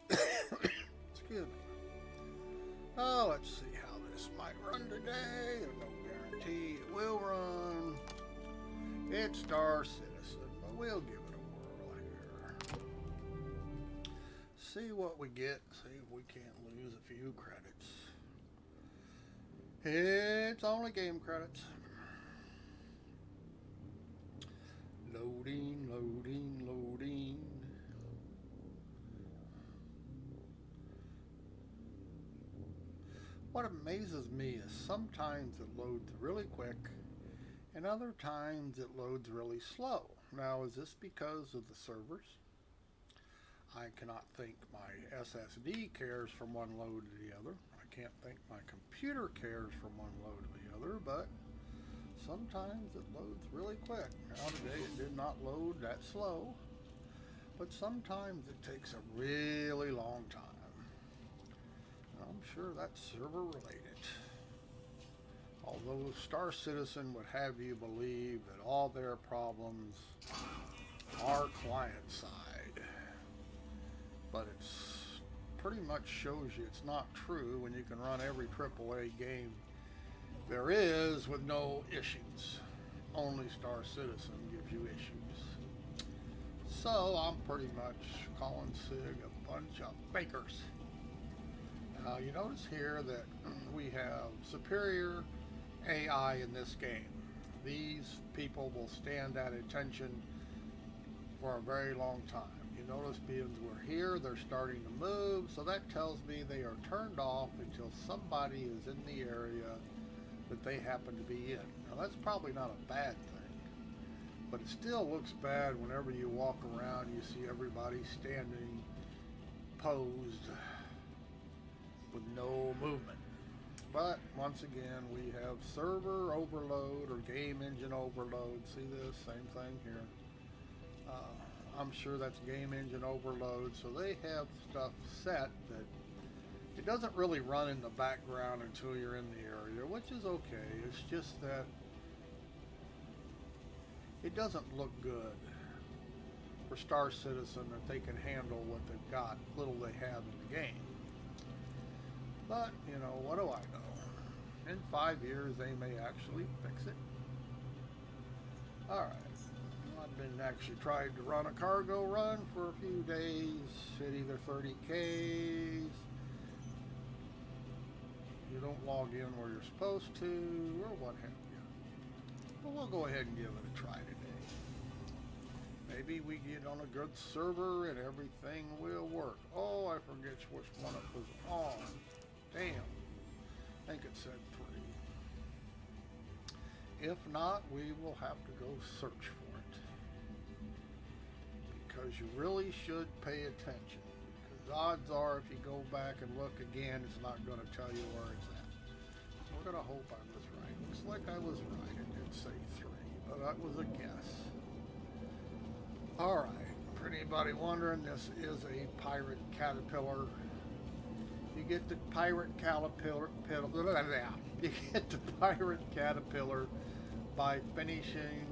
Excuse me. Oh, let's see how this might run today. There's no guarantee it will run. It's Star Citizen, but we'll give it a whirl here. See what we get. See if we can't lose a few credits. It's only game credits. Loading, loading, loading. What amazes me is sometimes it loads really quick and other times it loads really slow. Now, is this because of the servers? I cannot think my SSD cares from one load to the other. I can't think my computer cares from one load to the other, but sometimes it loads really quick. Now today it did not load that slow, but sometimes it takes a really long time. I'm sure that's server related. Although Star Citizen would have you believe that all their problems are client side. But it's pretty much shows you it's not true when you can run every AAA game there is with no issues. Only Star Citizen gives you issues. So I'm pretty much calling SIG a bunch of fakers. Now you notice here that we have superior AI in this game. These people will stand at attention for a very long time. You notice being we're here, they're starting to move, so that tells me they are turned off until somebody is in the area that they happen to be in. Now that's probably not a bad thing, but it still looks bad whenever you walk around, you see everybody standing posed with no movement. But once again, we have server overload or game engine overload. See this? Same thing here. I'm sure that's game engine overload. So they have stuff set that it doesn't really run in the background until you're in the area, which is okay. It's just that it doesn't look good for Star Citizen that they can handle what they've got, little they have in the game. But, you know, what do I know? In 5 years, they may actually fix it. Alright. I've been actually tried to run a cargo run for a few days. Hit either 30Ks. You don't log in where you're supposed to, or what have you. But we'll go ahead and give it a try today. Maybe we get on a good server and everything will work. Oh, I forget which one it was on. Damn. I think it said 3. If not, we will have to go search for it. Because you really should pay attention. Because odds are if you go back and look again, it's not going to tell you where it's at. We're going to hope I was right. Looks like I was right. It did say 3, but that was a guess. Alright. For anybody wondering, this is a pirate caterpillar. You get the pirate caterpillar. You get the pirate caterpillar by finishing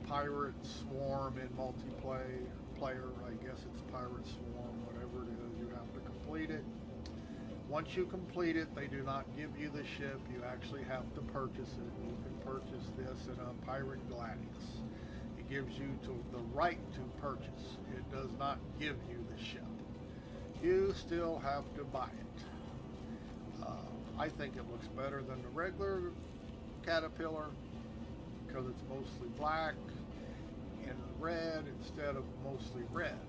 Pirate Swarm in multiplayer. I guess it's Pirate Swarm, whatever it is. You have to complete it. Once you complete it, they do not give you the ship. You actually have to purchase it. You can purchase this in a Pirate Gladius. It gives you the right to purchase. It does not give you the ship. You still have to buy it. I think it looks better than the regular Caterpillar because it's mostly black and red instead of mostly red.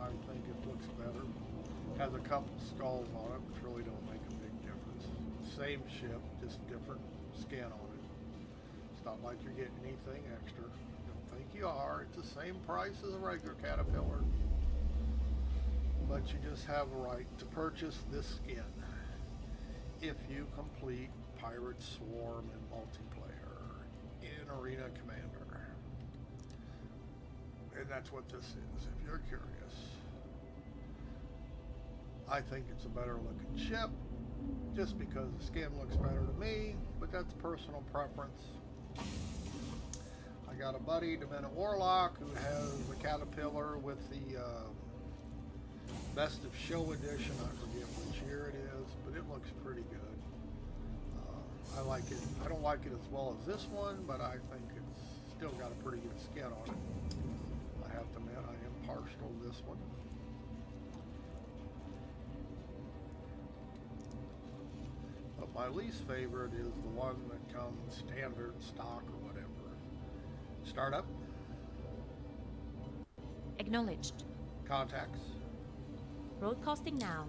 I think it looks better. Has a couple skulls on it, which really don't make a big difference. Same ship, just different skin on it. It's not like you're getting anything extra. Don't think you are. It's the same price as a regular Caterpillar. But you just have a right to purchase this skin if you complete Pirate Swarm in multiplayer in Arena Commander. And that's what this is, if you're curious. I think it's a better looking ship, just because the skin looks better to me, but that's personal preference. I I got a buddy, Demented Warlock, who has a Caterpillar with the Best of Show edition. I forget which year it is, but it looks pretty good. I like it. I don't like it as well as this one, but I think it's still got a pretty good skin on it. I have to admit, I am partial to this one. But my least favorite is the one that comes standard stock or whatever. Startup. Acknowledged. Contacts. Broadcasting now.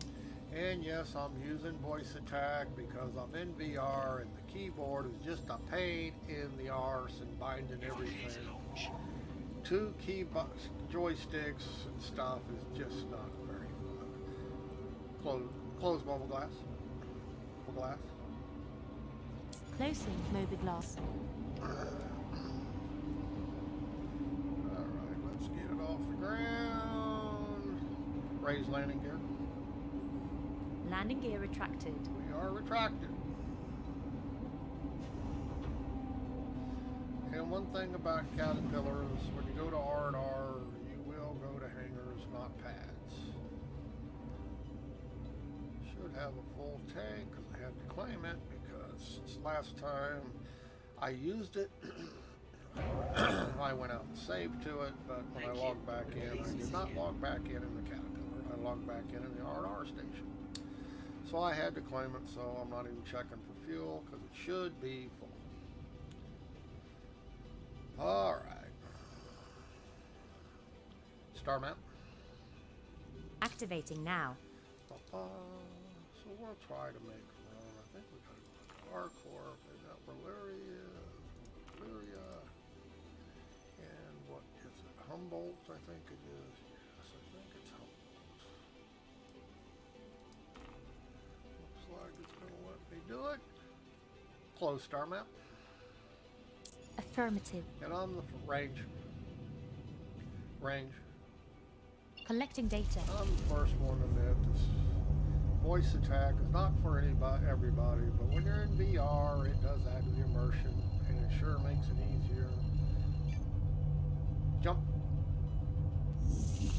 And yes, I'm using voice attack because I'm in VR and the keyboard is just a pain in the arse and binding everything. Two joysticks and stuff is just not very fun. Close mobile glass. Mobile glass. Closing mobile glass. Alright, let's get it off the ground. Raise landing gear. Landing gear retracted. We are retracted. And one thing about Caterpillars, when you go to R&R, you will go to hangars, not pads. Should have a full tank, because I had to claim it, because since last time I used it, I went out and saved to it, but when I logged back in, I did not log back in the Caterpillar. I logged back in the R&R station. So I had to claim it, so I'm not even checking for fuel because it should be full. Alright. Star map. Activating now. So we'll try to make run. I think we got to go to R-Corp. We got Valeria. And what is it? Humboldt, I think it is. Yes, I think it's Humboldt. Like it's going to let me do it. Close star map. Affirmative. And on the range. Collecting data. I'm the first one to admit this voice attack is not for everybody, but when you're in VR, it does add to the immersion, and it sure makes it easier. Jump.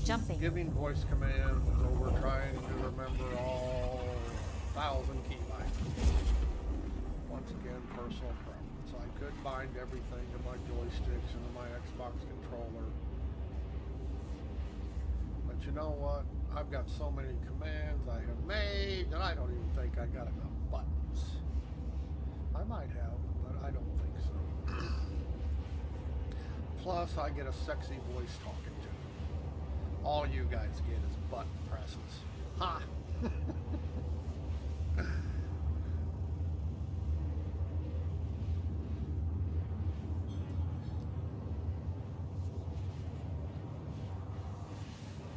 Jumping. Giving voice commands over trying to remember all 1,000 keybinds. Once again, personal preference. I could bind everything to my joysticks and to my Xbox controller. But you know what? I've got so many commands I have made that I don't even think I got enough buttons. I might have, but I don't think so. Plus, I get a sexy voice talking to me. All you guys get is button presses. Ha!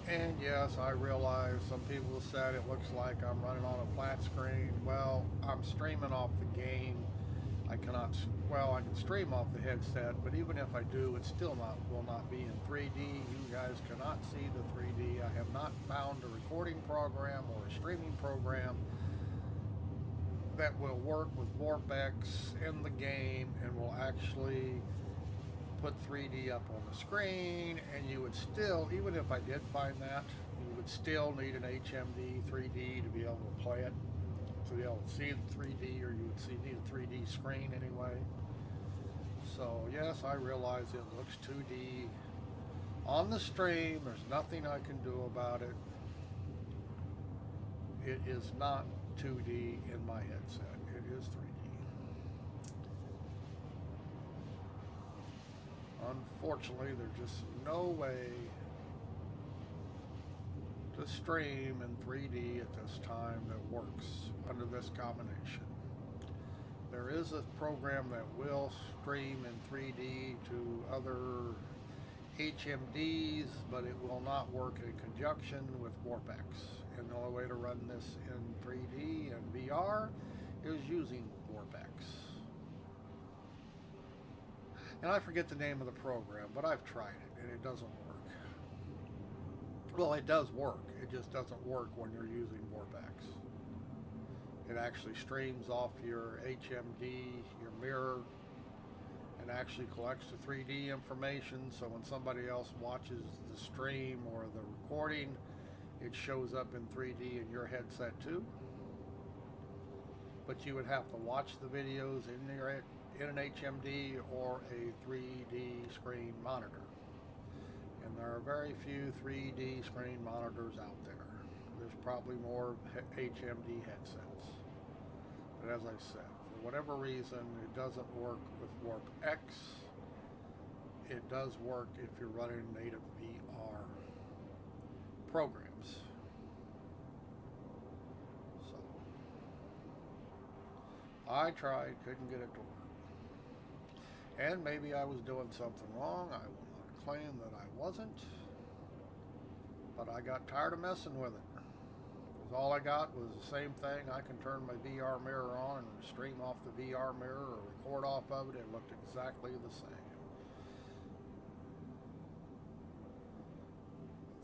And yes, I realize some people said it looks like I'm running on a flat screen. Well, I'm streaming off the game. I cannot, well, I can stream off the headset, but even if I do, it still will not be in 3D. You guys cannot see the 3D. I have not found a recording program or a streaming program that will work with VorpX in the game and will actually put 3D up on the screen, and you would still, even if I did find that, you would still need an HMD 3D to be able to play it, to be able to see the 3D, or you would need a 3D screen anyway. So yes, I realize it looks 2D on the stream. There's nothing I can do about it. It is not 2D in my headset. It is 3D. Unfortunately, there's just no way to stream in 3D at this time that works under this combination. There is a program that will stream in 3D to other HMDs, but it will not work in conjunction with VorpX. And the only way to run this in 3D and VR is using VorpX. And I forget the name of the program, but I've tried it, and it doesn't work. Well, it does work. It just doesn't work when you're using VorpX. It actually streams off your HMD, your mirror, and actually collects the 3D information, so when somebody else watches the stream or the recording, it shows up in 3D in your headset too. But you would have to watch the videos in an HMD or a 3D screen monitor. And there are very few 3D screen monitors out there. There's probably more HMD headsets. But as I said, for whatever reason, it doesn't work with Warp X. It does work if you're running native VR programs. So, I tried, couldn't get it to work. And maybe I was doing something wrong. I will not claim that I wasn't. But I got tired of messing with it. Because all I got was the same thing. I can turn my VR mirror on and stream off the VR mirror or record off of it. It looked exactly the same.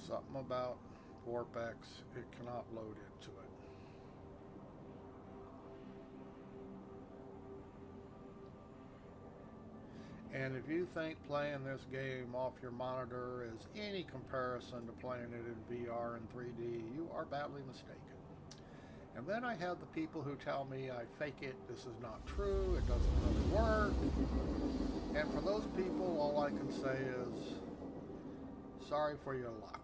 Something about WarpX, it cannot load into it. And if you think playing this game off your monitor is any comparison to playing it in VR and 3D, you are badly mistaken. And then I have the people who tell me I fake it, this is not true, it doesn't really work. And for those people, all I can say is, sorry for your luck.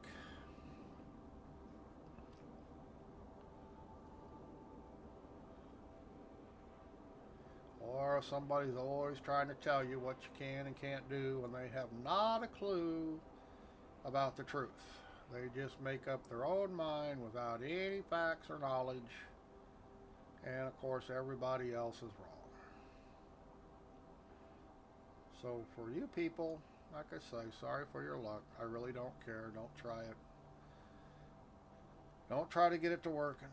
Or somebody's always trying to tell you what you can and can't do when they have not a clue about the truth. They just make up their own mind without any facts or knowledge. And of course, everybody else is wrong. So for you people, like I say, sorry for your luck. I really don't care. Don't try it. Don't try to get it to working.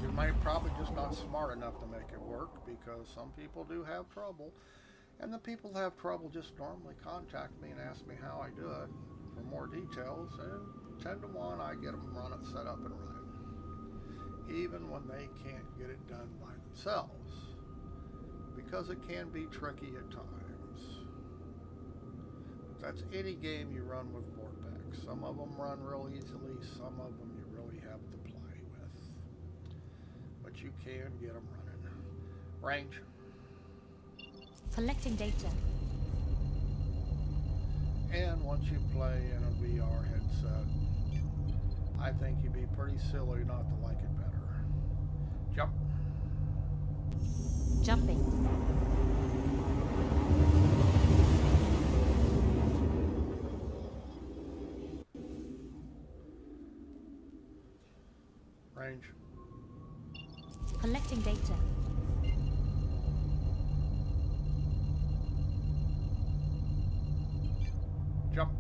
You might probably just not smart enough to make it work, because some people do have trouble. And the people that have trouble just normally contact me and ask me how I do it for more details. And 10 to 1, I get them run it, set up and running. Even when they can't get it done by themselves. Because it can be tricky at times. That's any game you run with Vortex. Some of them run real easily, some of them you really have to play with. But you can get them running. Range. Collecting data. And once you play in a VR headset, I think you'd be pretty silly not to like it better. Jump. Jumping. Range. Collecting data. Jump.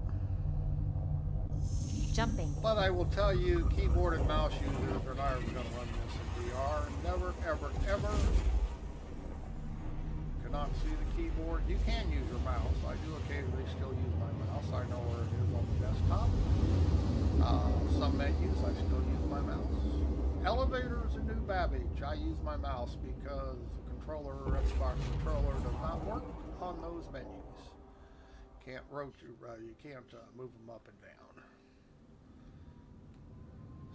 Jumping. But I will tell you, keyboard and mouse users are not ever going to run this in VR. Never, ever, ever. Cannot see the keyboard. You can use your mouse. I do occasionally still use my mouse. I know where it is on the desktop. Some menus, I still use my mouse. Elevators and New Babbage, I use my mouse because the controller, Xbox controller, does not work on those menus. Can't rotate, you can't move them up and down.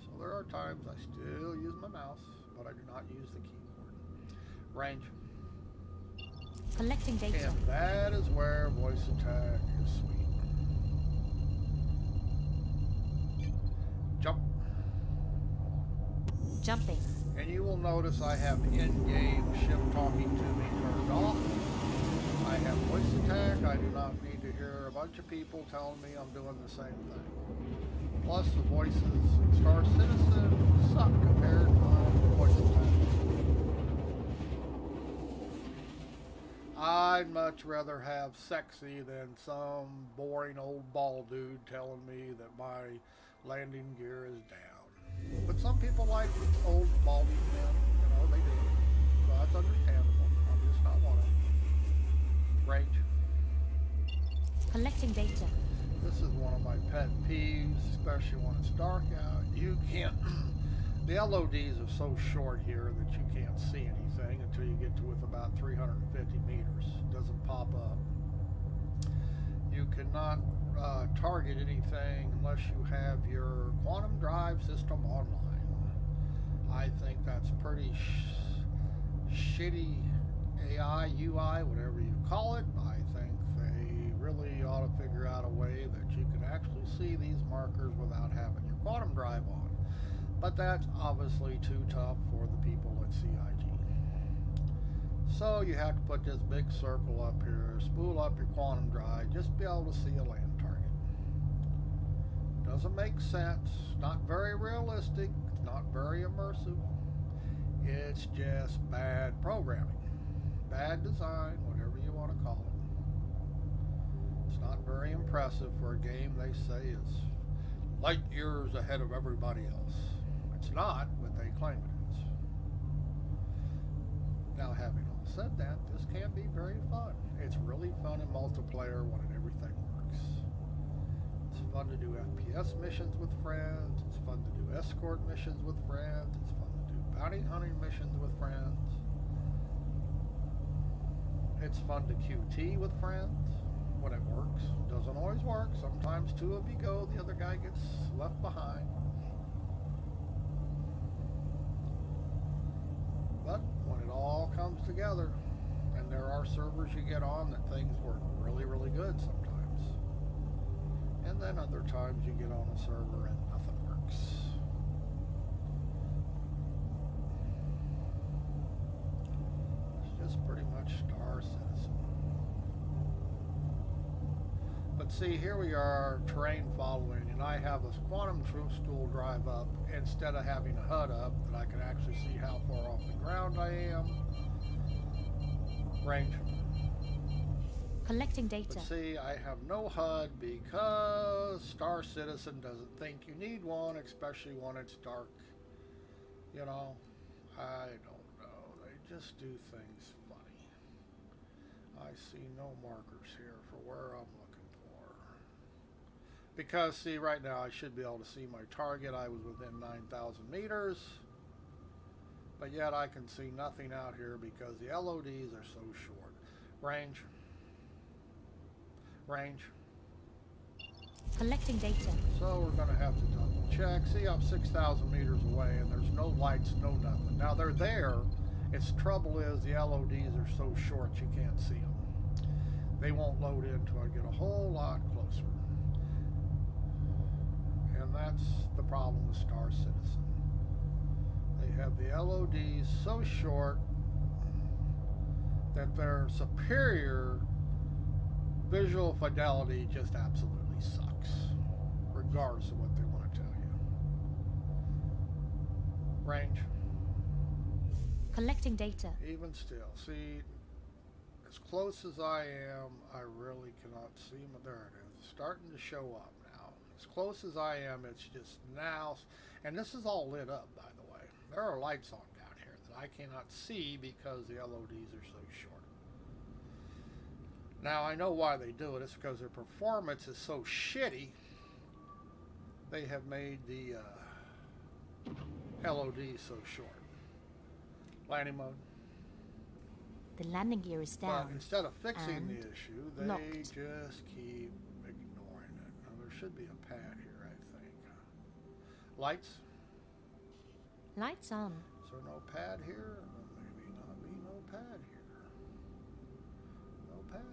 So there are times I still use my mouse, but I do not use the keyboard. Range. Collecting data. And that is where voice attack is sweet. Jump. Jumping. And you will notice I have in-game ship talking to me turned off. I have voice attack. I do not need to hear a bunch of people telling me I'm doing the same thing. Plus the voices in Star Citizen suck compared to my voice attack. I'd much rather have sexy than some boring old bald dude telling me that my landing gear is down. But some people like old baldy men, you know, they do. So that's understandable. I'm just not one of them. Range. Collecting data. This is one of my pet peeves, especially when it's dark out. You can't The LODs are so short here that you can't see anything until you get to with about 350 meters. It doesn't pop up. You cannot target anything unless you have your quantum drive system online. I think that's pretty shitty AI, UI, whatever you call it. I think they really ought to figure out a way that you can actually see these markers without having your quantum drive on. But that's obviously too tough for the people at CIG. So you have to put this big circle up here, spool up your quantum drive, just be able to see a land target. Doesn't make sense, not very realistic, it's not very immersive. It's just bad programming, bad design, whatever you want to call it. It's not very impressive for a game they say is light years ahead of everybody else. It's not, but they claim it is. Now, having all said that, this can be very fun. It's really fun in multiplayer when everything works. It's fun to do FPS missions with friends. It's fun to do escort missions with friends. It's fun to do bounty hunting missions with friends. It's fun to QT with friends when it works. It doesn't always work. Sometimes two of you go, the other guy gets left behind. But when it all comes together, and there are servers you get on that things work really, really good sometimes. And then other times you get on a server and nothing works. It's just pretty much Star Citizen. But see, here we are, terrain following, and I have this quantum truth stool drive up instead of having a HUD up that I can actually see how far off the ground I am. Range. Collecting data. But see, I have no HUD because Star Citizen doesn't think you need one, especially when it's dark. You know, I don't know. They just do things funny. I see no markers here for where I'm looking. Because, see, right now I should be able to see my target. I was within 9,000 meters. But yet I can see nothing out here because the LODs are so short. Range. Range. Collecting data. So we're going to have to double check. See, I'm 6,000 meters away and there's no lights, no nothing. Now they're there. Its trouble is the LODs are so short you can't see them. They won't load in until I get a whole lot closer. And that's the problem with Star Citizen. They have the LODs so short that their superior visual fidelity just absolutely sucks, regardless of what they want to tell you. Range. Collecting data. Even still, see, as close as I am, I really cannot see them. There it is, it's starting to show up now. As close as I am, it's just now, and this is all lit up, by the way. There are lights on down here that I cannot see because the LODs are so short. Now, I know why they do it. It's because their performance is so shitty, they have made the LODs so short. Landing mode. The landing gear is down. But instead of fixing and the issue, they locked. just keep ignoring it. Now, there should be a pad here, I think. Lights. Lights on. Is there no pad here? Well, maybe not be no pad here. No pad.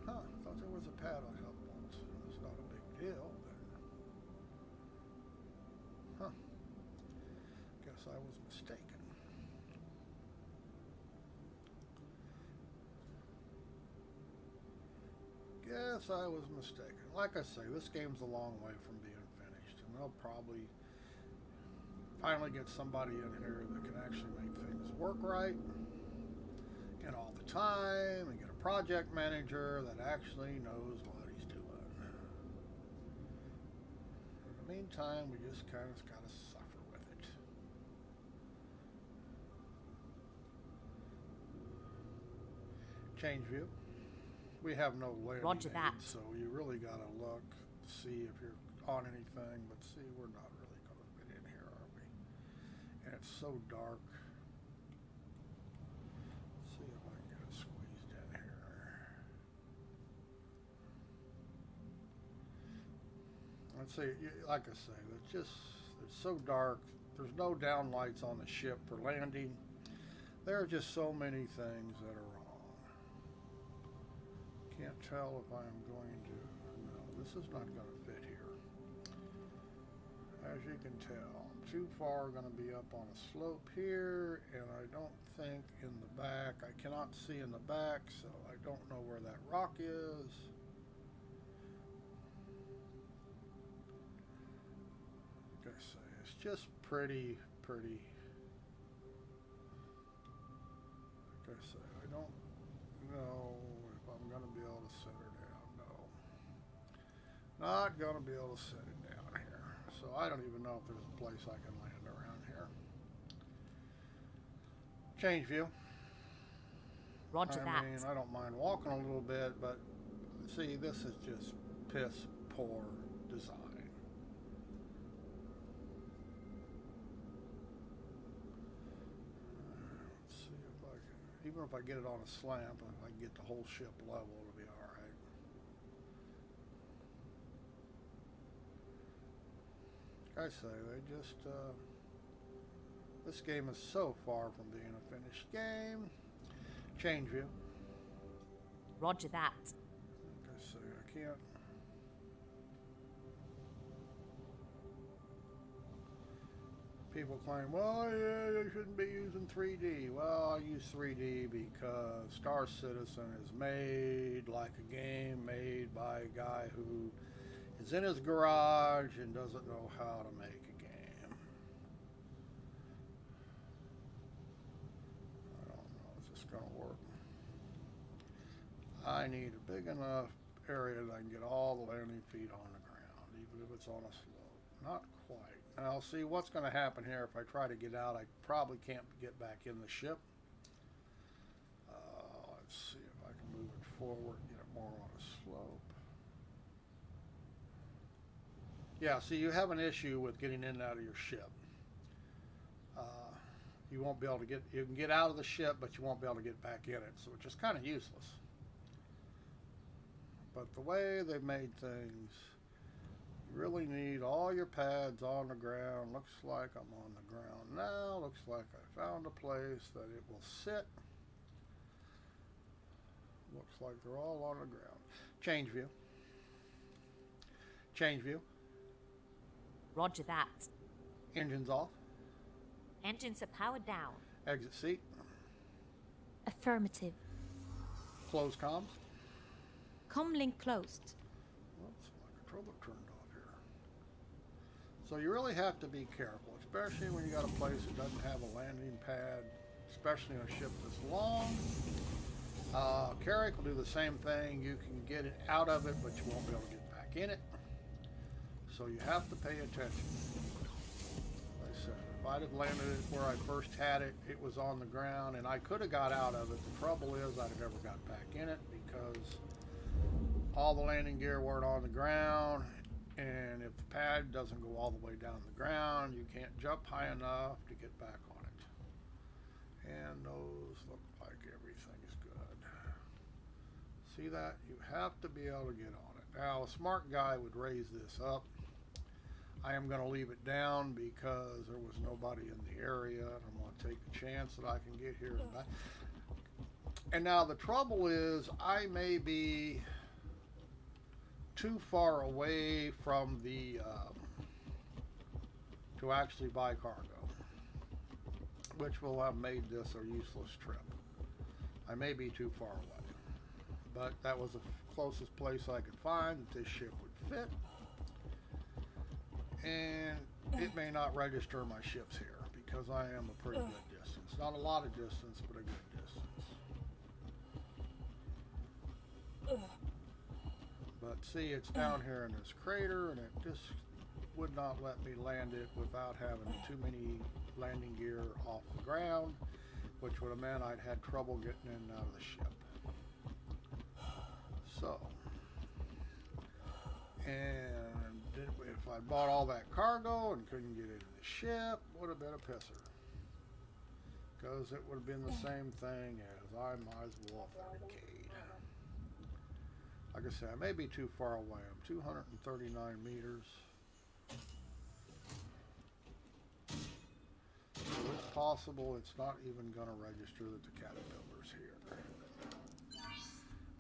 Huh, I thought there was a pad on help once. It's not a big deal, but... Huh. Guess I was mistaken. Guess I was mistaken. Like I say, this game's a long way from being finished, and they'll probably finally get somebody in here that can actually make things work right and all the time, and get a project manager that actually knows what he's doing. In the meantime, we just kind of got to suffer with it. Change view. We have no landing Roger that. aid, so you really got to look to see if you're on anything, but see, we're not really going to fit in here, are we? And it's so dark. Let's see if I can get it squeezed in here. Let's see, like I say, it's so dark. There's no down lights on the ship for landing. There are just so many things that are wrong. Can't tell if I'm going to, no, this is not going to fit here. As you can tell, I'm too far going to be up on a slope here, and I don't think in the back, I cannot see in the back, so I don't know where that rock is. Like I say, it's just pretty. Like I say, I don't know if I'm going to be able to set her down. No. Not going to be able to set it down here. So I don't even know if there's a place I can land around here. Change view. Roger that. I mean, I don't mind walking a little bit, but see, this is just piss poor design. Let's see if I can, even if I get it on a slant, if I can get the whole ship level, it'll be all right. Like I say, they just, this game is so far from being a finished game. Change view. Roger that. Like I say, I can't. People claim, well, yeah, you shouldn't be using 3D. Well, I use 3D because Star Citizen is made like a game made by a guy who is in his garage and doesn't know how to make a game. I don't know, is this going to work? I need a big enough area that I can get all the landing feet on the ground, even if it's on a slope. Not quite. Now, see what's going to happen here if I try to get out. I probably can't get back in the ship. Let's see if I can move it forward, get it more on a slope. Yeah, see, you have an issue with getting in and out of your ship. You won't be able to you can get out of the ship, but you won't be able to get back in it, so it's just kind of useless. But the way they've made things, you really need all your pads on the ground. Looks like I'm on the ground now. Looks like I found a place that it will sit. Looks like they're all on the ground. Change view. Change view. Roger that. Engines off. Engines are powered down. Exit seat. Affirmative. Close comms. Comlink closed. Oops, my controller turned off here. So you really have to be careful, especially when you got a place that doesn't have a landing pad, especially on a ship this long. Carrick will do the same thing. You can get it out of it, but you won't be able to get back in it. So you have to pay attention. Like I said, if I'd have landed it where I first had it, it was on the ground, and I could have got out of it. The trouble is I'd have never got back in it because all the landing gear weren't on the ground, and if the pad doesn't go all the way down the ground, you can't jump high enough to get back on it. And those look like everything's good. See that? You have to be able to get on it. Now, a smart guy would raise this up. I am going to leave it down because there was nobody in the area, and I'm going to take a chance that I can get here and back. And now the trouble is I may be too far away from the to actually buy cargo, which will have made this a useless trip. I may be too far away, but that was the closest place I could find that this ship would fit, and it may not register my ships here because I am a pretty good distance. Not a lot of distance, but a good distance. But see, it's down here in this crater, and it just would not let me land it without having too many landing gear off the ground, which would have meant I'd had trouble getting in and out of the ship. So, and if I bought all that cargo and couldn't get into the ship, would have been a pisser. Because it would have been the same thing as I might as well have 30K'd. Like I said, I may be too far away. I'm 239 meters. So it's possible it's not even going to register that the caterpillar's here.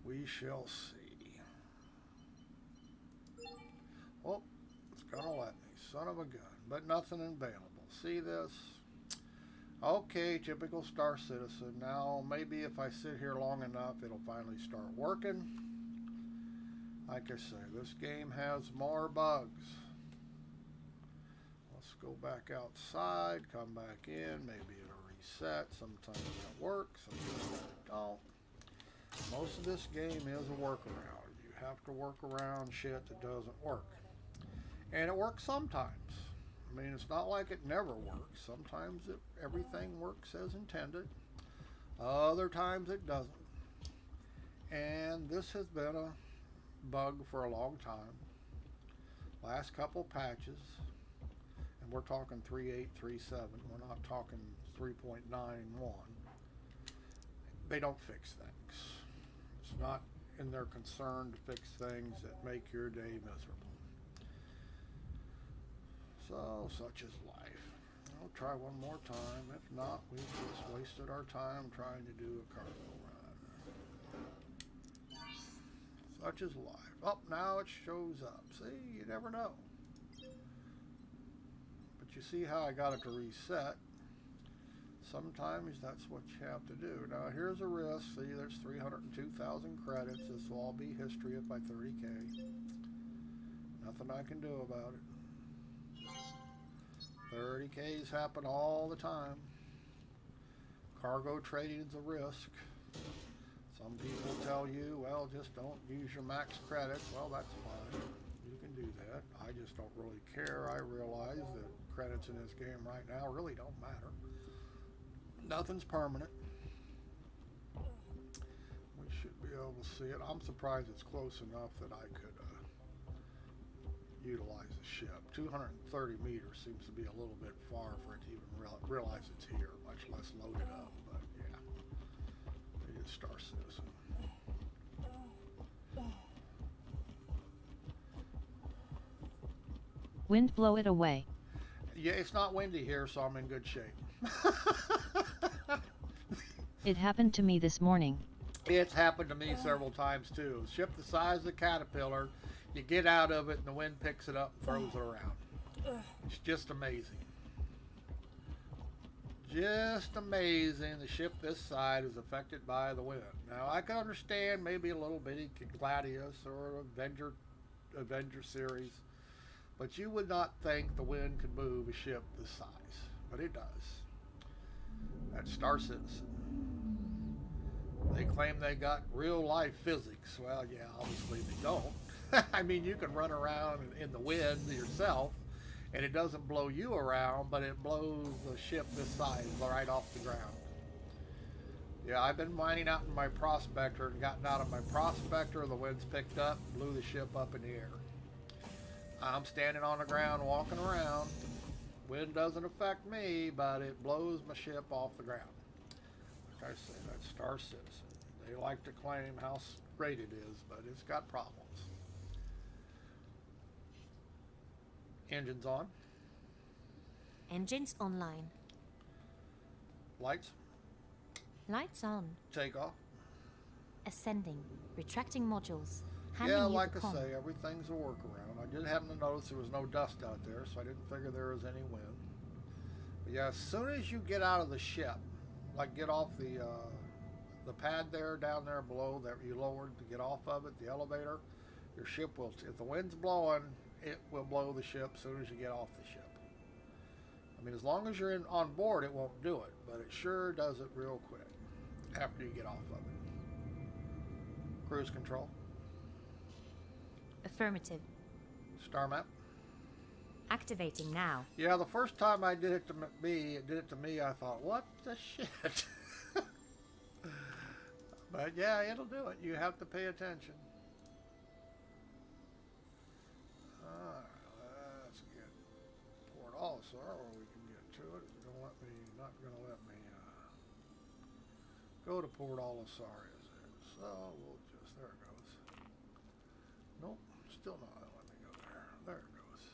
We shall see. Oh, it's going to let me. Son of a gun. But nothing available. See this? Okay, typical Star Citizen. Now, maybe if I sit here long enough, it'll finally start working. Like I say, this game has more bugs. Let's go back outside, come back in, maybe it'll reset. Sometimes it'll work, sometimes it don't. Most of this game is a workaround. You have to work around shit that doesn't work. And it works sometimes. I mean, it's not like it never works. Sometimes everything works as intended. Other times it doesn't. And this has been a bug for a long time. Last couple patches, and we're talking 3.8.3.7. We're not talking 3.9.1. They don't fix things. It's not in their concern to fix things that make your day miserable. So, such is life. I'll try one more time. If not, we've just wasted our time trying to do a cargo run. Such is life. Oh, now it shows up. See, you never know. But you see how I got it to reset. Sometimes that's what you have to do. Now, here's a risk. See, there's 302,000 credits. This will all be history at my 30K. Nothing I can do about it. 30Ks happen all the time. Cargo trading is a risk. Some people tell you, well, just don't use your max credits. Well, that's fine. You can do that. I just don't really care. I realize that credits in this game right now really don't matter. Nothing's permanent. We should be able to see it. I'm surprised it's close enough that I could utilize the ship. 230 meters seems to be a little bit far for it to even realize it's here, much less load it up. But yeah, it is Star Citizen. Wind blow it away. Yeah, it's not windy here, so I'm in good shape. It happened to me this morning. It's happened to me several times too. Ship the size of the Caterpillar, you get out of it and the wind picks it up and throws it around. It's just amazing. Just amazing the ship this side is affected by the wind. Now I can understand maybe a little bitty Gladius or Avenger series, but you would not think the wind could move a ship this size, but it does. That's Star Citizen. They claim they got real life physics. Well, yeah, obviously they don't. I mean, you can run around in the wind yourself, and it doesn't blow you around, but it blows the ship this size right off the ground. Yeah, I've been mining out in my prospector and gotten out of my prospector. The wind's picked up, blew the ship up in the air. I'm standing on the ground walking around. Wind doesn't affect me, but it blows my ship off the ground. Like I say, that's Star Citizen. They like to claim how great it is, but it's got problems. Engines on. Engines online. Lights. Lights on. Takeoff. Ascending. Retracting modules. Handing Yeah, you like the I comm. say, everything's a workaround. I did happen to notice there was no dust out there, so I didn't figure there was any wind. But yeah, as soon as you get out of the ship, like get off the pad there, down there below that you lowered to get off of it, the elevator, your ship will, if the wind's blowing, it will blow the ship as soon as you get off the ship. I mean, as long as you're on board, it won't do it, but it sure does it real quick after you get off of it. Cruise control. Affirmative. Star map. Activating now. Yeah, the first time I did it to me, I thought, what the shit? But yeah, it'll do it. You have to pay attention. Alright, are where we can get to it. It's gonna let me, not gonna let me go to Port Olisar, is it? So we'll just, there it goes. Nope, still not letting me go there. There it goes.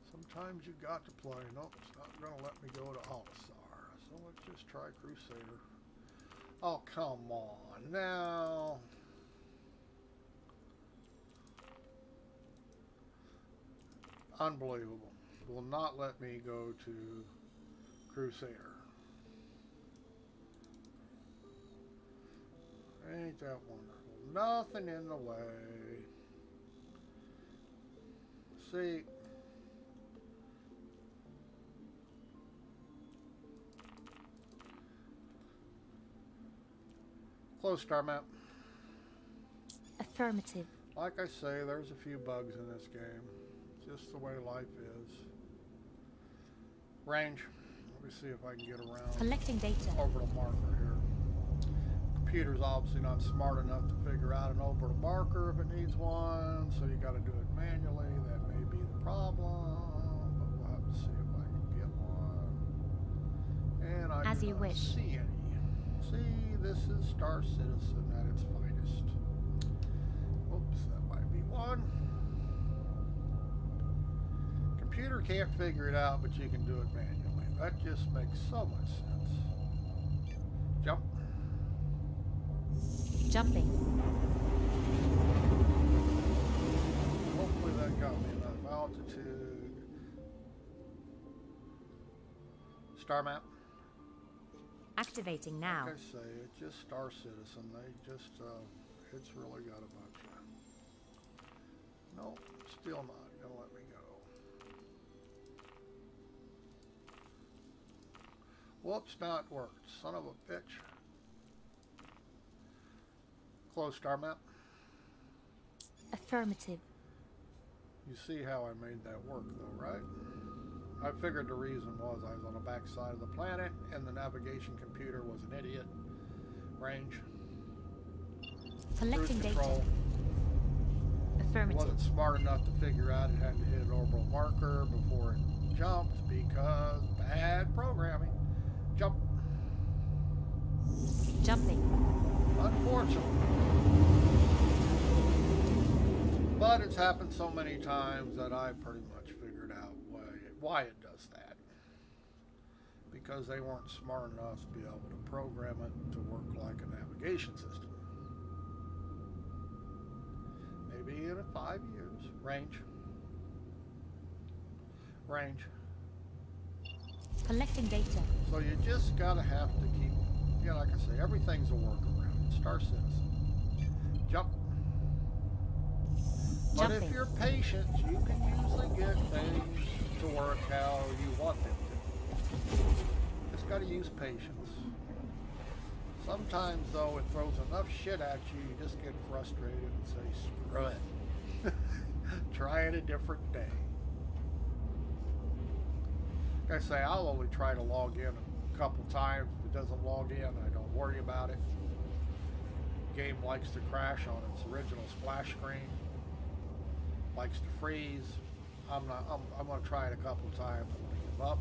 Sometimes you got to play. Nope, it's not gonna let me go to Olisar. So let's just try Crusader. Oh, come on now. Unbelievable. Will not let me go to Crusader. Ain't that wonderful? Nothing in the way. See? Close star map. Affirmative. Like I say, there's a few bugs in this game. Just the way life is. Range. Let me see if I can get around. Collecting data. Orbital marker here. Computer's obviously not smart enough to figure out an orbital marker if it needs one, so you got to do it manually. That may be the problem, but we'll have to see if I can get one. And I As do you not wish. see any. See, this is Star Citizen at its finest. Oops, that might be one. Computer can't figure it out, but you can do it manually. That just makes so much sense. Jump. Jumping. Hopefully that got me enough altitude. Star map. Activating now. Like I say, it's just Star Citizen. They just, it's really got a bunch of. Nope, still not gonna let me go. Whoops, now it worked. Son of a bitch. Close star map. Affirmative. You see how I made that work though, right? I figured the reason was I was on the back side of the planet and the navigation computer was an idiot. Range. Collecting Cruise data. control. Affirmative. Wasn't smart enough to figure out it had to hit an orbital marker before it jumped because bad programming. Jump. Jumping. Unfortunately. But it's happened so many times that I pretty much figured out why it does that. Because they weren't smart enough to be able to program it to work like a navigation system. Maybe in 5 years. Range. Range. Collecting data. So you just gotta have to keep, like I say, everything's a workaround. Star Citizen. Jump. But if Jumping. you're patient, you can usually get things to work how you want them to. Just gotta use patience. Sometimes, though, it throws enough shit at you, you just get frustrated and say, screw it. Try it a different day. Like I say, I'll only try to log in a couple times. If it doesn't log in, I don't worry about it. The game likes to crash on its original splash screen. Likes to freeze. I'm going to try it a couple times. I'm going to give up.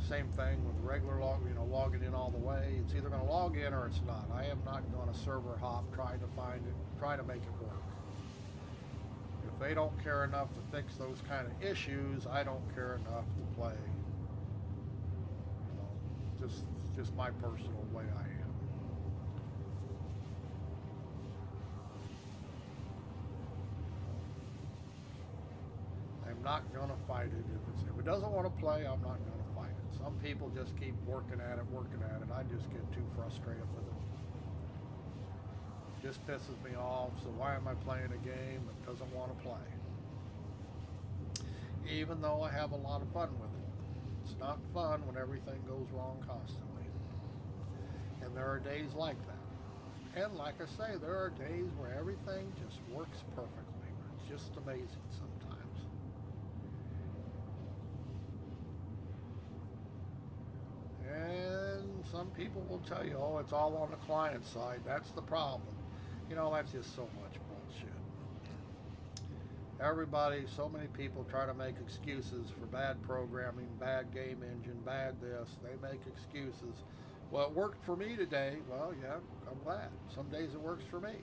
Same thing with regular logging in all the way. It's either going to log in or it's not. I am not going to server hop trying to find it, trying to make it work. If they don't care enough to fix those kind of issues, I don't care enough to play. Just my personal way I am. I'm not going to fight it. If it doesn't want to play, I'm not going to fight it. Some people just keep working at it. I just get too frustrated with it. Just pisses me off, so why am I playing a game that doesn't want to play? Even though I have a lot of fun with it. It's not fun when everything goes wrong constantly. And there are days like that. And like I say, there are days where everything just works perfectly. It's just amazing sometimes. And some people will tell you, oh, it's all on the client side. That's the problem. That's just so much bullshit. Everybody, so many people try to make excuses for bad programming, bad game engine, bad this. They make excuses. Well, it worked for me today. Well, yeah, I'm glad. Some days it works for me.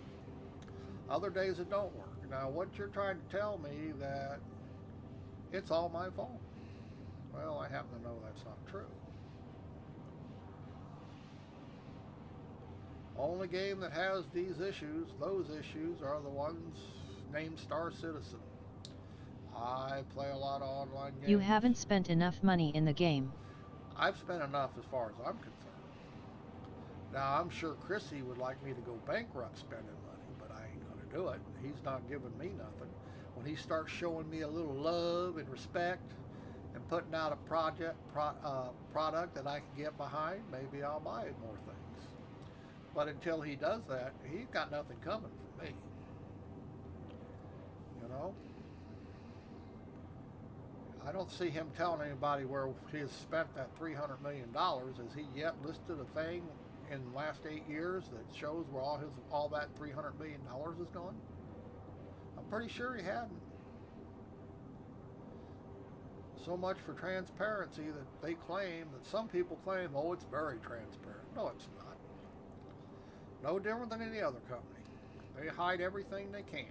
Other days it don't work. Now, what you're trying to tell me that it's all my fault. Well, I happen to know that's not true. Only game that has these issues, those issues, are the ones named Star Citizen. I play a lot of online games. You haven't spent enough money in the game. I've spent enough as far as I'm concerned. Now, I'm sure Chrissy would like me to go bankrupt spending money, but I ain't going to do it. He's not giving me nothing. When he starts showing me a little love and respect and putting out a product that I can get behind, maybe I'll buy more things. But until he does that, he's got nothing coming from me. You know? I don't see him telling anybody where he has spent that $300 million. Has he yet listed a thing in the last 8 years that shows where all that $300 million is gone? I'm pretty sure he hadn't. So much for transparency that they claim, that some people claim, oh, it's very transparent. No, it's not. No different than any other company. They hide everything they can.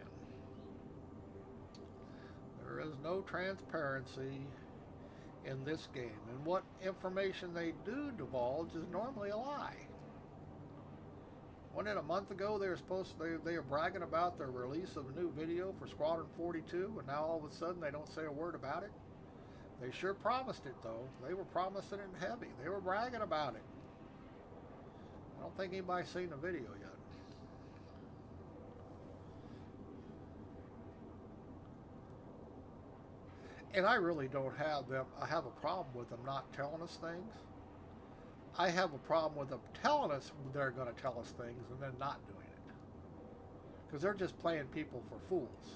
There is no transparency in this game. And what information they do divulge is normally a lie. Wasn't it a month ago they were bragging about their release of a new video for Squadron 42, and now all of a sudden they don't say a word about it? They sure promised it, though. They were promising it heavy. They were bragging about it. I don't think anybody's seen the video yet. And I really don't have a problem with them not telling us things. I have a problem with them telling us they're going to tell us things and then not doing it. Because they're just playing people for fools.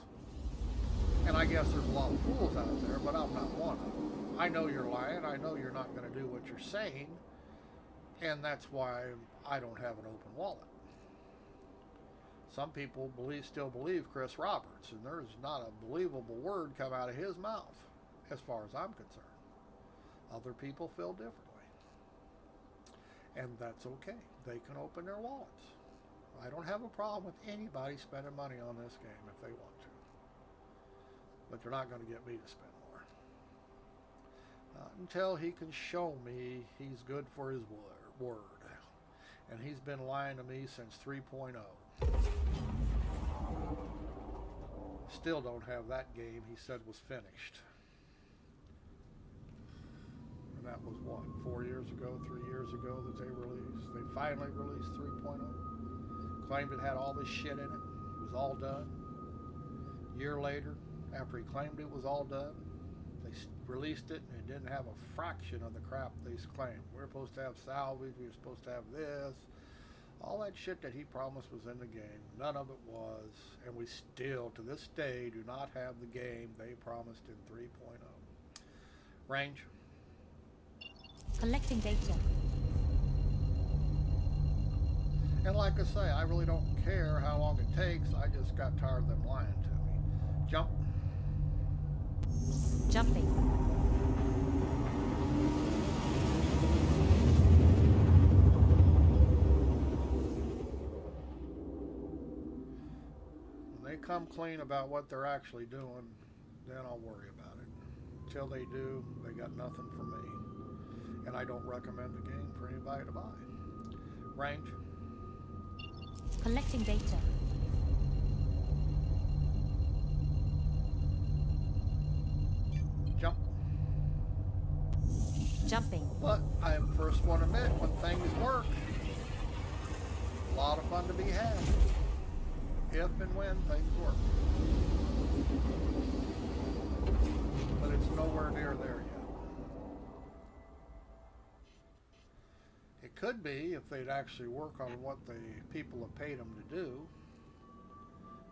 And I guess there's a lot of fools out there, but I'm not one of them. I know you're lying. I know you're not going to do what you're saying. And that's why I don't have an open wallet. Some people still believe Chris Roberts, and there's not a believable word come out of his mouth, as far as I'm concerned. Other people feel differently. And that's okay. They can open their wallets. I don't have a problem with anybody spending money on this game if they want to. But they're not going to get me to spend more. Not until he can show me he's good for his word. And he's been lying to me since 3.0. Still don't have that game he said was finished. And that was what, 4 years ago, 3 years ago that they finally released 3.0. Claimed it had all this shit in it. It was all done. A year later, after he claimed it was all done, they released it and it didn't have a fraction of the crap they claimed. We were supposed to have salvage, we were supposed to have this. All that shit that he promised was in the game. None of it was. And we still, to this day, do not have the game they promised in 3.0. Range. Collecting data. And like I say, I really don't care how long it takes. I just got tired of them lying to me. Jump. Jumping. When they come clean about what they're actually doing, then I'll worry about it. Until they do, they got nothing for me. And I don't recommend the game for anybody to buy. Range. Collecting data. Jump. Jumping. But I first want to admit, when things work, a lot of fun to be had. If and when things work. But it's nowhere near there yet. It could be if they'd actually work on what the people have paid them to do.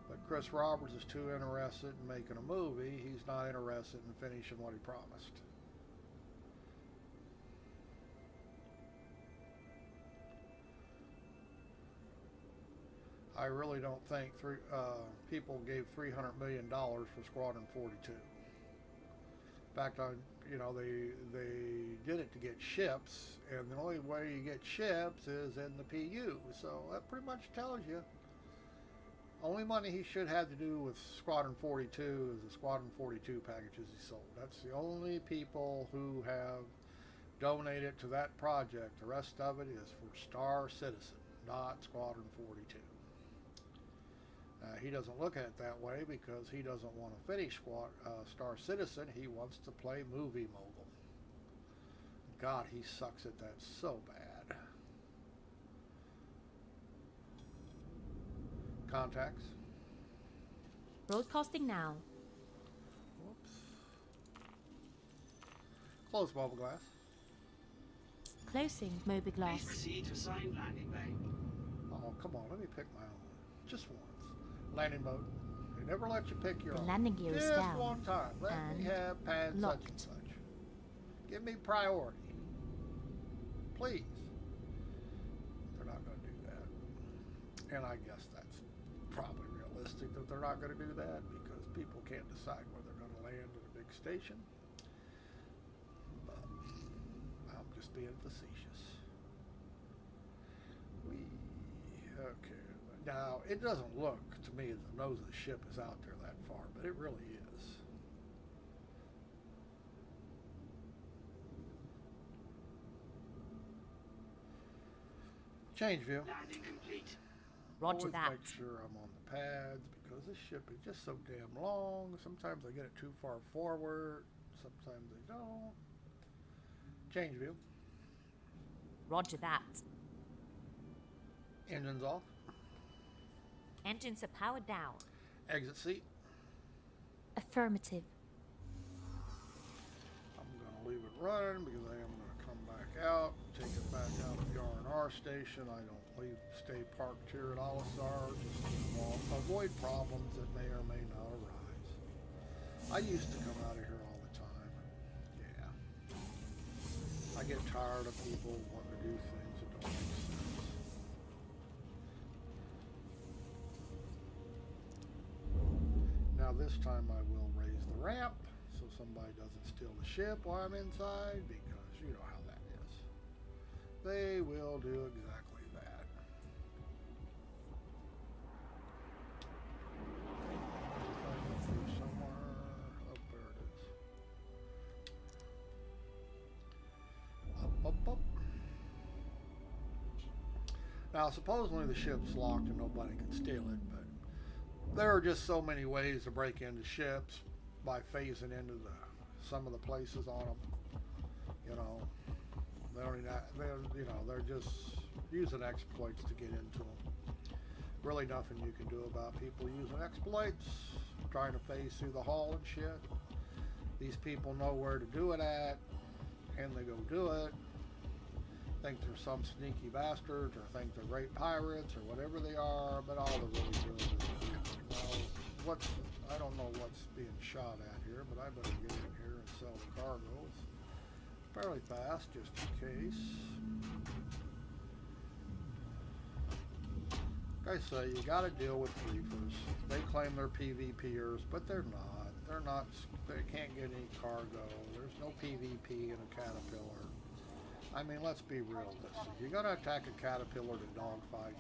But Chris Roberts is too interested in making a movie. He's not interested in finishing what he promised. I really don't think people gave $300 million for Squadron 42. In fact, they did it to get ships, and the only way you get ships is in the PU. So that pretty much tells you. Only money he should have to do with Squadron 42 is the Squadron 42 packages he sold. That's the only people who have donated to that project. The rest of it is for Star Citizen, not Squadron 42. He doesn't look at it that way because he doesn't want to finish Star Citizen. He wants to play Movie Mogul. God, he sucks at that so bad. Contacts. Broadcasting now. Whoops. Close mobile glass. Closing mobiGlass. Proceed to assigned landing bay. Oh, come on, let me pick my own. Just once. Landing mode. They never let you pick your The own. landing gear is Just down. one time. Let me And have pad such locked. and such. Give me priority. Please. They're not going to do that. And I guess that's probably realistic that they're not going to do that because people can't decide where they're going to land at a big station. But I'm just being facetious. Okay. Now, it doesn't look to me as the nose of the ship is out there that far, but it really is. Change view. Landing complete. Roger Always that. make sure I'm on the pads because this ship is just so damn long. Sometimes I get it too far forward. Sometimes I don't. Change view. Roger that. Engines off. Engines are powered down. Exit seat. Affirmative. I'm going to leave it running because I am going to come back out, take it back out to the R&R station. I don't stay parked here at Alisar just to avoid problems that may or may not arise. I used to come out of here all the time. Yeah. I get tired of people wanting to do things that don't make sense. Now this time I will raise the ramp so somebody doesn't steal the ship while I'm inside because you know how that is. They will do exactly that. Somewhere up there it is. Up, up, up. Now supposedly the ship's locked and nobody can steal it, but there are just so many ways to break into ships by phasing into some of the places on them. You know, they're just using exploits to get into them. Really nothing you can do about people using exploits, trying to phase through the hull and shit. These people know where to do it at, and they go do it. Think they're some sneaky bastards, or think they're great pirates, or whatever they are, but all they're really doing is, I don't know what's being shot at here, but I better get in here and sell the cargoes fairly fast, just in case. Like I say, you got to deal with griefers. They claim they're PvPers, but they're not. They're not. They can't get any cargo. There's no PvP in a Caterpillar. I mean, let's be realistic. You're gonna attack a Caterpillar to dogfight?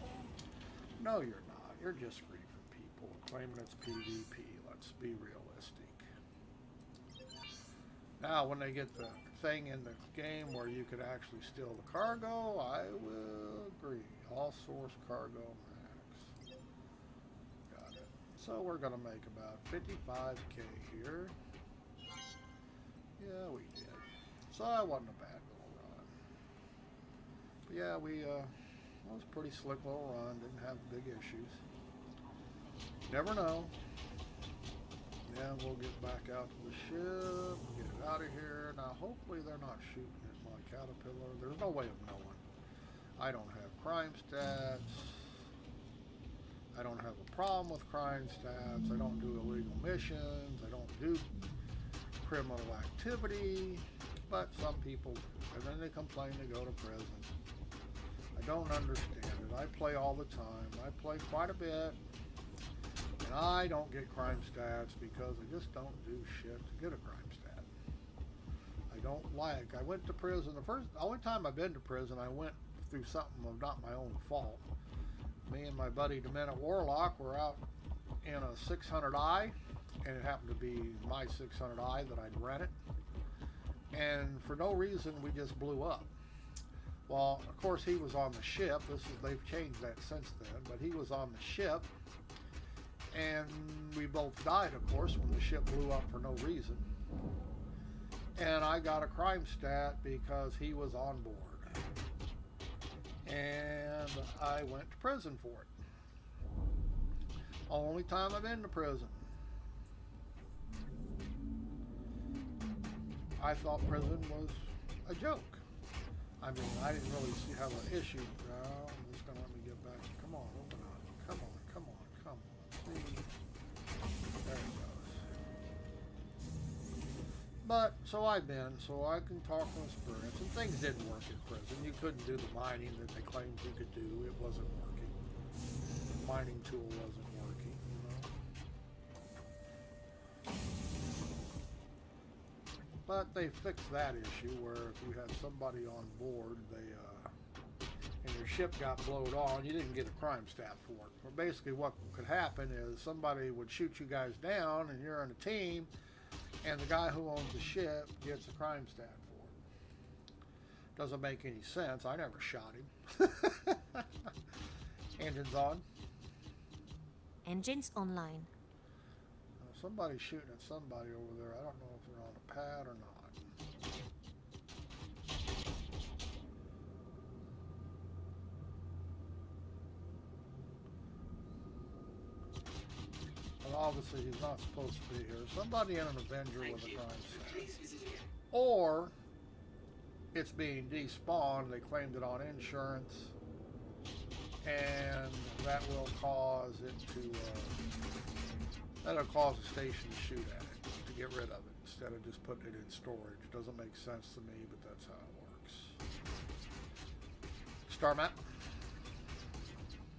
No, you're not. You're just griefing people, claiming it's PvP. Let's be realistic. Now, when they get the thing in the game where you could actually steal the cargo, I will agree. All source cargo max. Got it. So we're gonna make about 55K here. Yeah, we did. So that wasn't a bad little run. But yeah, it was a pretty slick little run. Didn't have big issues. Never know. Yeah, we'll get back out to the ship, get it out of here. Now, hopefully they're not shooting at my Caterpillar. There's no way of knowing. I don't have crime stats. I don't have a problem with crime stats. I don't do illegal missions. I don't do criminal activity. But some people, and then they complain they go to prison. I don't understand it. it. I play all the time. I play quite a bit. And I don't get crime stats because I just don't do shit to get a crime stat. I don't like. I went to prison. The only time I've been to prison, I went through something of not my own fault. Me and my buddy Demented Warlock were out in a 600i, and it happened to be my 600i that I'd rented. And for no reason, we just blew up. Well, of course, he was on the ship. They've changed that since then, but he was on the ship, and we both died, of course, when the ship blew up for no reason. And I got a crime stat because he was on board. And I went to prison for it. Only time I've been to prison. I thought prison was a joke. I mean, I didn't really have an issue. No, I'm just going to let me get back. Come on, open up. Come on, come on, come on. See? There it goes. But, so I've been, so I can talk from experience. And things didn't work in prison. You couldn't do the mining that they claimed you could do. It wasn't working. The mining tool wasn't working, you know. But they fixed that issue where if you had somebody on board, and your ship got blowed on, you didn't get a crime stat for it. But basically what could happen is somebody would shoot you guys down and you're on a team, and the guy who owns the ship gets a crime stat for it. Doesn't make any sense. I never shot him. Engines on. Engines online. Somebody's shooting at somebody over there. I don't know if they're on a pad or not. Well, obviously he's not supposed to be here. Somebody in an Avenger with a crime stat. Or it's being despawned. They claimed it on insurance. And that will cause it to... that'll cause the station to shoot at it, to get rid of it, instead of just putting it in storage. It doesn't make sense to me, but that's how it works. Star map.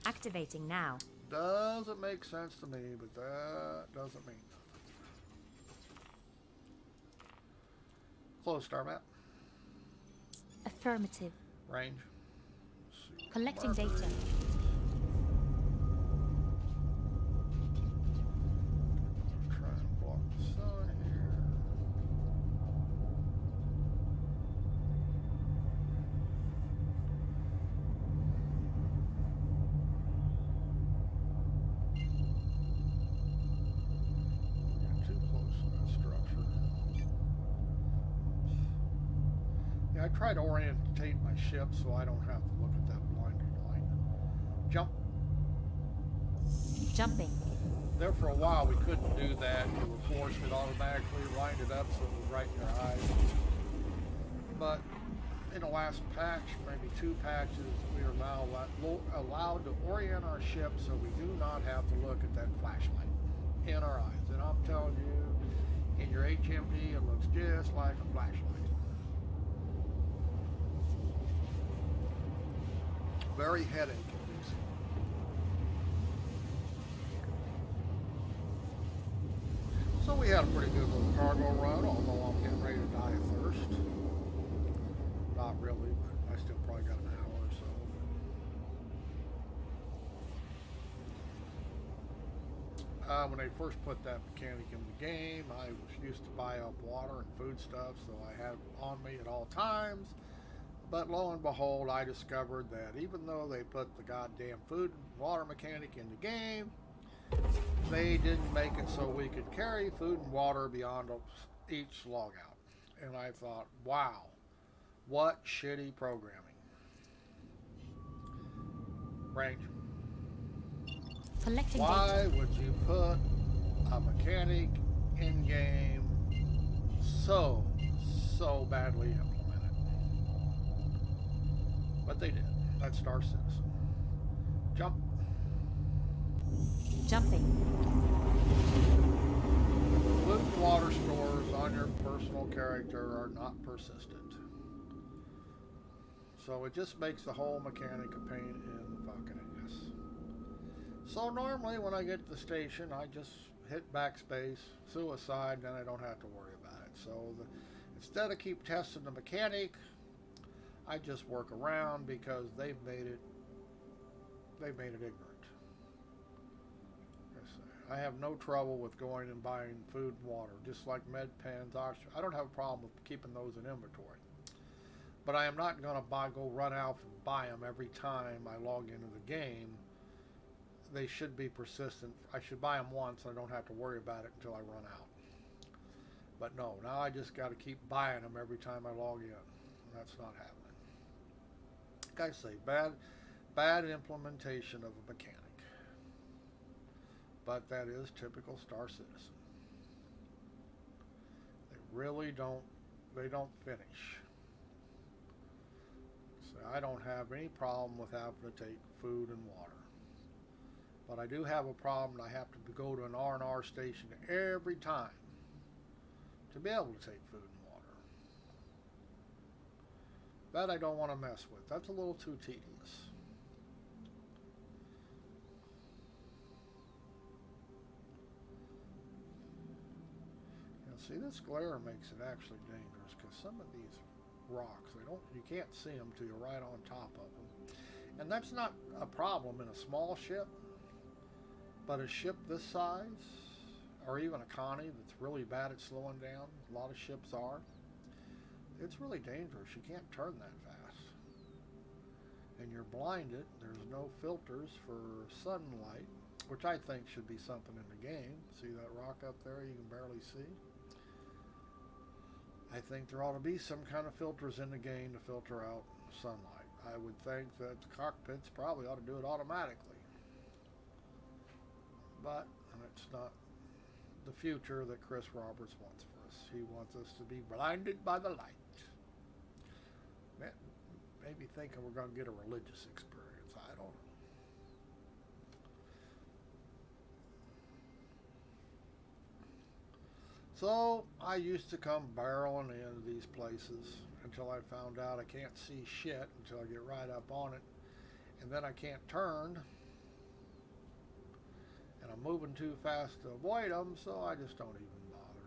Activating now. Doesn't make sense to me, but that doesn't mean nothing. Close star map. Affirmative. Range. Collecting data. Try and block the sun here. Got too close to that structure. Yeah, I try to orientate my ship so I don't have to look at that blinding light. Jump. Jumping. There for a while we couldn't do that. You were forced, it automatically lined it up so it was right in your eyes. But in the last patch, maybe 2 patches, we are now allowed to orient our ship so we do not have to look at that flashlight in our eyes. And I'm telling you, in your HMD, it looks just like a flashlight. Very headache inducing. So we had a pretty good little cargo run, although I'm getting ready to die of thirst. Not really, but I still probably got an hour or so. When they first put that mechanic in the game, I was used to buy up water and food stuff, so I had it on me at all times. But lo and behold, I discovered that even though they put the goddamn food and water mechanic in the game, they didn't make it so we could carry food and water beyond each logout. And I thought, wow, what shitty programming. Range. Collecting Why data. would you put a mechanic in game so badly implemented? But they did. That's Star Citizen. Jump. Jumping. Food and water stores on your personal character are not persistent. So it just makes the whole mechanic a pain in the fucking ass. So normally when I get to the station, I just hit backspace, suicide, then I don't have to worry about it. So instead of keep testing the mechanic, I just work around because they've made it ignorant. I have no trouble with going and buying food and water, just like med pens, oxygen. I don't have a problem with keeping those in inventory. But I am not going to go run out and buy them every time I log into the game. They should be persistent. I should buy them once and I don't have to worry about it until I run out. But no, now I just got to keep buying them every time I log in. That's not happening. Like I say, bad implementation of a mechanic. But that is typical Star Citizen. They really don't finish. So I don't have any problem with having to take food and water. But I do have a problem. I have to go to an R&R station every time to be able to take food and water. That I don't want to mess with. That's a little too tedious. See, this glare makes it actually dangerous because some of these rocks, you can't see them till you're right on top of them. And that's not a problem in a small ship, but a ship this size, or even a Connie that's really bad at slowing down, a lot of ships are, it's really dangerous. You can't turn that fast. And you're blinded. There's no filters for sunlight, which I think should be something in the game. See that rock up there you can barely see? I think there ought to be some kind of filters in the game to filter out sunlight. I would think that the cockpits probably ought to do it automatically. But it's not the future that Chris Roberts wants for us. He wants us to be blinded by the light. Maybe thinking we're going to get a religious experience. I don't know. So I used to come barreling into these places until I found out I can't see shit until I get right up on it. And then I can't turn. And I'm moving too fast to avoid them, so I just don't even bother.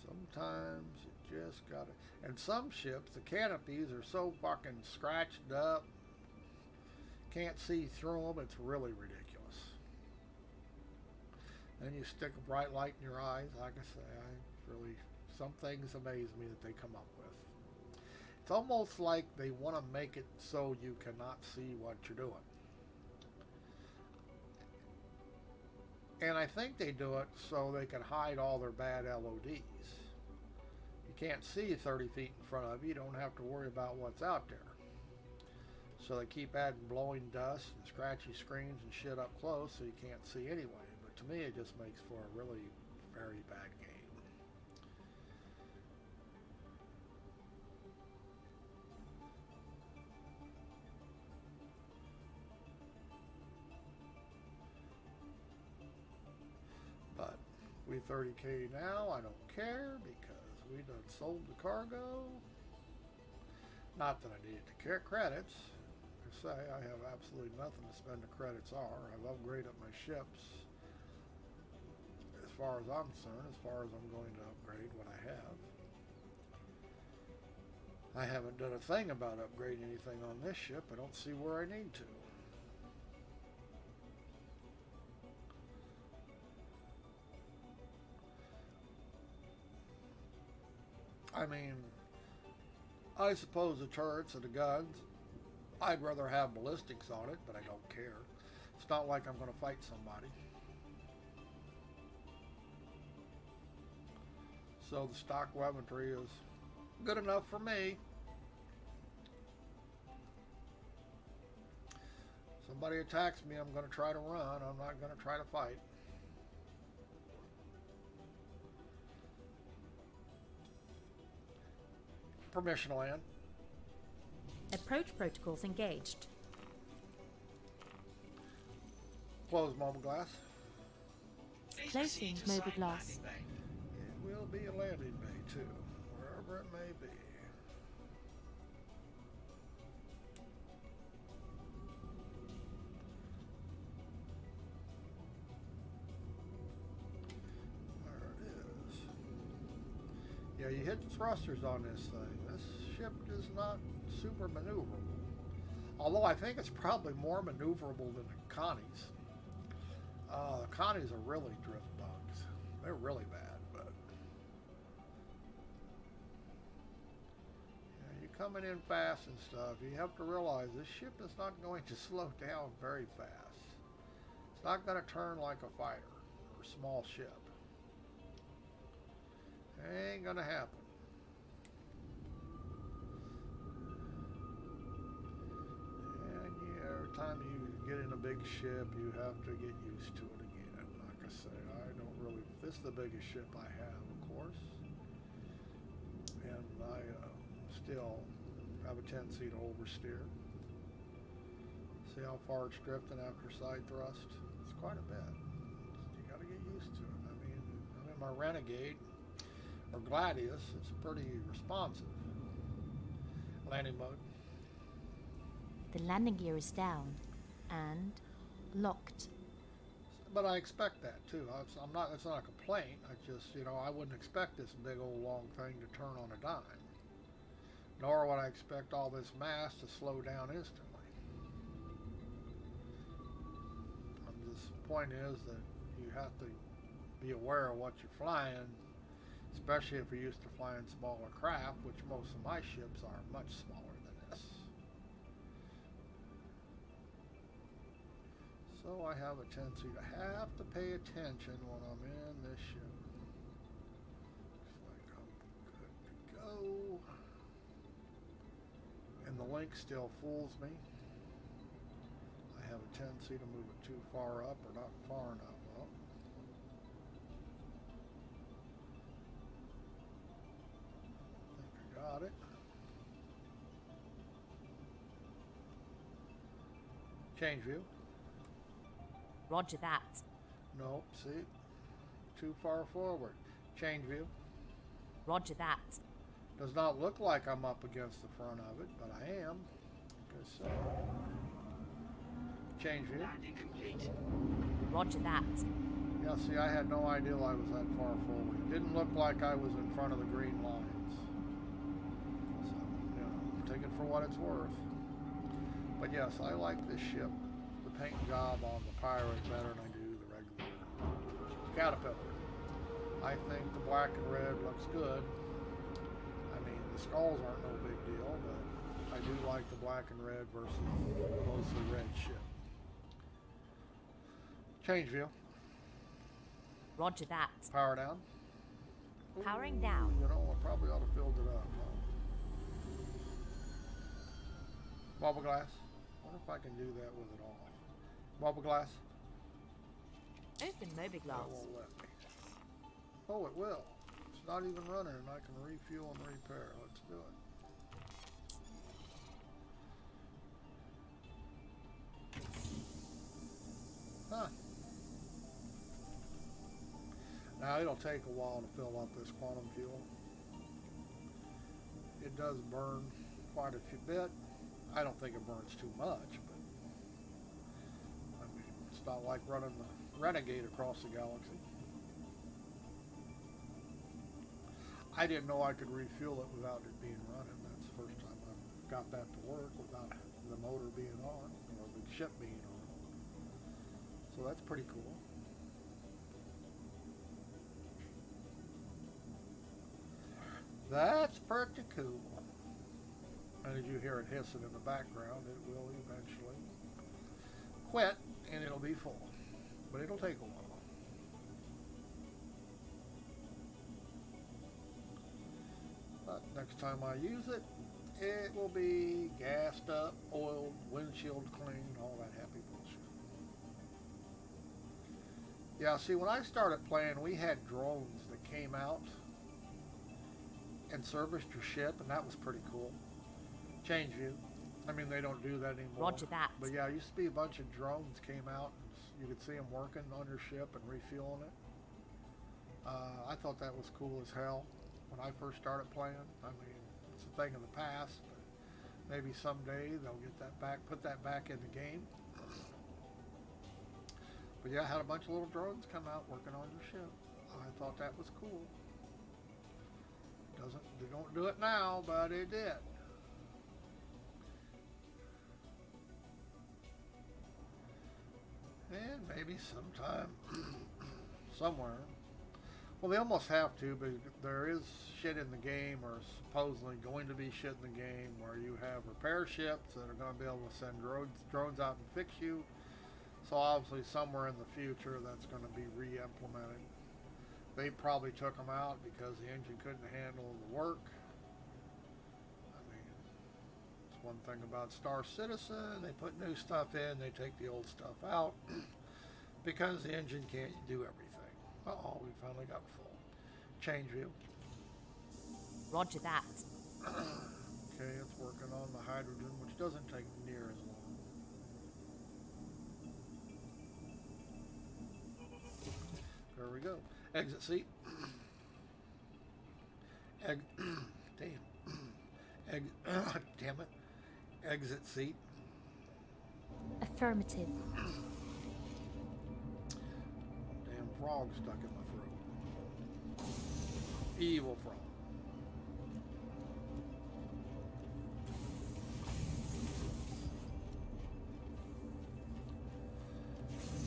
Sometimes you just gotta... And some ships, the canopies are so fucking scratched up, can't see through them, it's really ridiculous. Then you stick a bright light in your eyes. Like I say, some things amaze me that they come up with. It's almost like they want to make it so you cannot see what you're doing. And I think they do it so they can hide all their bad LODs. You can't see 30 feet in front of you. You don't have to worry about what's out there. So they keep adding blowing dust and scratchy screens and shit up close so you can't see anyway. But to me, it just makes for a really very bad game. But we 30K now. I don't care because we done sold the cargo. Not that I needed the credits. Say I have absolutely nothing to spend the credits are. I've upgraded my ships as far as I'm concerned, as far as I'm going to upgrade what I have. I haven't done a thing about upgrading anything on this ship. I don't see where I need to. I mean, I suppose the turrets and the guns, I'd rather have ballistics on it, but I don't care. It's not like I'm going to fight somebody. So the stock weaponry is good enough for me. Somebody attacks me, I'm going to try to run. I'm not going to try to fight. Permission land. Approach protocols engaged. Close mobile glass. Please Closing proceed to Moby assigned Glass. landing bay. It will be a landing bay too, wherever it may be. There it is. Yeah, you hit the thrusters on this thing. This ship is not super maneuverable. Although I think it's probably more maneuverable than the Connies. The Connies are really drift bugs. They're really bad, but yeah, you're coming in fast and stuff. You have to realize this ship is not going to slow down very fast. It's not going to turn like a fighter or a small ship. Ain't going to happen. And yeah, every time you get in a big ship, you have to get used to it again. Like I say, I don't really. This is the biggest ship I have, of course, and I still have a tendency to oversteer. See how far it's drifting after side thrust? It's quite a bit. You got to get used to it. I mean, I'm in my Renegade or Gladius. It's pretty responsive. Landing mode. The landing gear is down and locked. But I expect that too. I'm not. It's not a complaint. I just, I wouldn't expect this big old long thing to turn on a dime. Nor would I expect all this mass to slow down instantly. The point is that you have to be aware of what you're flying, especially if you're used to flying smaller craft, which most of my ships are much smaller than this. So I have a tendency to have to pay attention when I'm in this ship. Looks like I'm good to go. And the link still fools me. I have a tendency to move it too far up or not far enough up. I think I got it. Change view. Roger that. Nope, see? Too far forward. Change view. Roger that. Does not look like I'm up against the front of it, but I am. Like I said. Change view. Landing complete. Roger that. Yeah, see, I had no idea I was that far forward. It didn't look like I was in front of the green lines. So, take it for what it's worth. But yes, I like this ship. The paint job on the Pirate better than I do the regular Caterpillar. I think the black and red looks good. I mean, the skulls aren't no big deal, but I do like the black and red versus mostly red ship. Change view. Roger that. Power down. Powering down. I probably ought to filled it up. Huh? Bubble glass. Wonder if I can do that with it off. Bubble glass. Open Moby Glass. That won't let me. Oh, it will. It's not even running, and I can refuel and repair. Let's do it. Huh. Now, it'll take a while to fill up this quantum fuel. It does burn quite a bit. I don't think it burns too much, but I mean, it's not like running the Renegade across the galaxy. I didn't know I could refuel it without it being running. That's the first time I got that to work without the motor being on, or the ship being on. So that's pretty cool. That's pretty cool. And as you hear it hissing in the background, it will eventually quit and it'll be full. But it'll take a while. But next time I use it, it will be gassed up, oiled, windshield cleaned, all that happy bullshit. Yeah, see, when I started playing, we had drones that came out and serviced your ship, and that was pretty cool. Change view. I mean, they don't do that anymore. Roger that. But yeah, it used to be a bunch of drones came out, and you could see them working on your ship and refueling it. I thought that was cool as hell when I first started playing. I mean, it's a thing of the past. But maybe someday they'll get that back, put that back in the game. But yeah, I had a bunch of little drones come out working on your ship. I thought that was cool. They don't do it now, but it did. And maybe sometime, somewhere. Well, they almost have to, but there is shit in the game, or supposedly going to be shit in the game, where you have repair ships that are going to be able to send drones out and fix you. So obviously somewhere in the future that's going to be re-implemented. They probably took them out because the engine couldn't handle the work. I mean, it's one thing about Star Citizen. They put new stuff in, they take the old stuff out because the engine can't do everything. Uh-oh, we finally got full. Change view. Roger that. Okay, it's working on the hydrogen, which doesn't take near as long. There we go. Exit seat. Damn it. Exit seat. Affirmative. Damn frog stuck in my throat. Evil frog.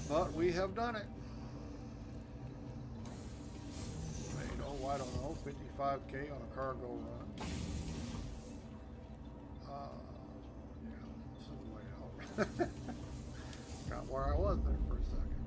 But we have done it. I don't know, 55K on a cargo run. Yeah, this is way out. Got where I was there for a second.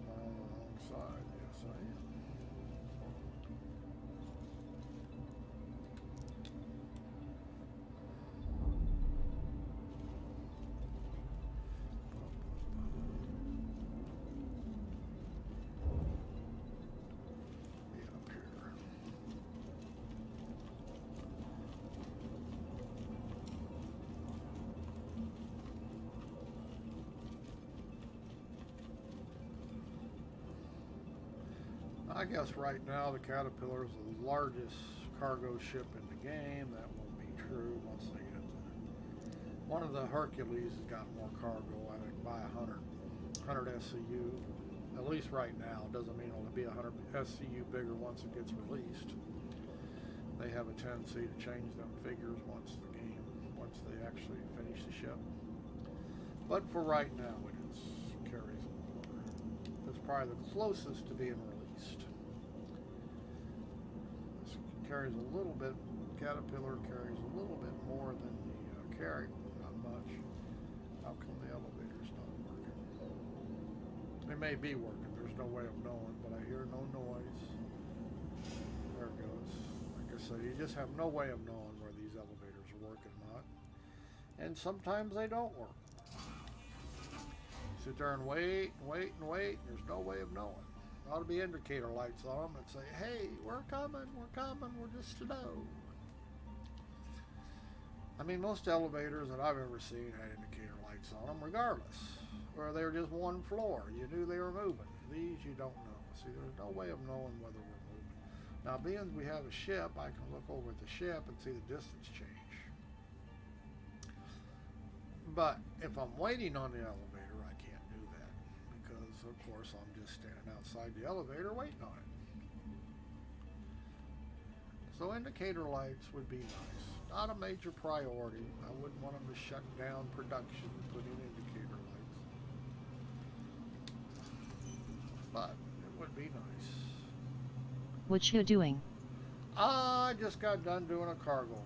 I'm on the wrong side, yes I am. I guess right now the Caterpillar is the largest cargo ship in the game. That won't be true once they get there. One of the Hercules has got more cargo, I think, by 100 SCU. At least right now. Doesn't mean it'll be 100 SCU bigger once it gets released. They have a tendency to change them figures once they actually finish the ship. But for right now, carries more. It's probably the closest to being released. This carries a little bit. Caterpillar carries a little bit more than the Carrier, not much. How come the elevator's not working? They may be working. There's no way of knowing, but I hear no noise. There it goes. Like I said, you just have no way of knowing where these elevators are working or not. And sometimes they don't work. Sit there and wait and wait and wait. There's no way of knowing. There ought to be indicator lights on them that say, hey, we're coming, we're just slow. I mean, most elevators that I've ever seen had indicator lights on them regardless. Or they were just one floor. You knew they were moving. These you don't know. See, there's no way of knowing whether we're moving. Now, being we have a ship, I can look over at the ship and see the distance change. But if I'm waiting on the elevator, I can't do that. Because, of course, I'm just standing outside the elevator waiting on it. So indicator lights would be nice. Not a major priority. I wouldn't want them to shut down production and put in indicator lights. But it would be nice. What you doing? I just got done doing a cargo run.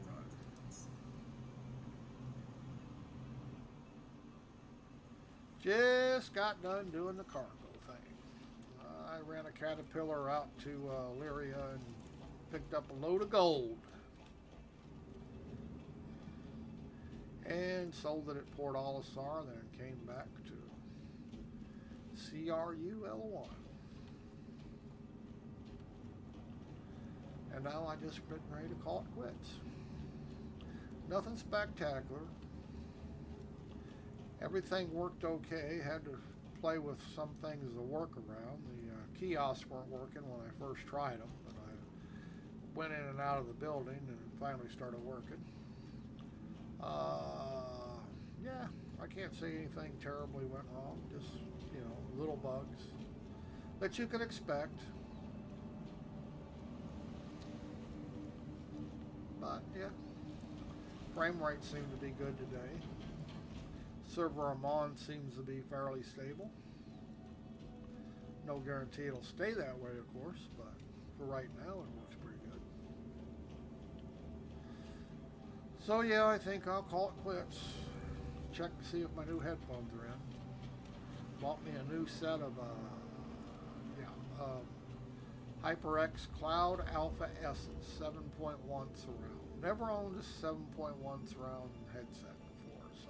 Just got done doing the cargo thing. I ran a Caterpillar out to Lyria and picked up a load of gold. And sold it at Port Olisar, then came back to CRUL1. And now I just been ready to call it quits. Nothing spectacular. Everything worked okay. Had to play with some things as a workaround. The kiosks weren't working when I first tried them, but I went in and out of the building and it finally started working. Yeah, I can't say anything terribly went wrong. Just, little bugs that you could expect. But yeah, frame rate seemed to be good today. Server I'm on seems to be fairly stable. No guarantee it'll stay that way, of course, but for right now it works pretty good. So yeah, I think I'll call it quits. Check to see if my new headphones are in. Bought me a new set of HyperX Cloud Alpha S 7.1 surround. Never owned a 7.1 surround headset before, so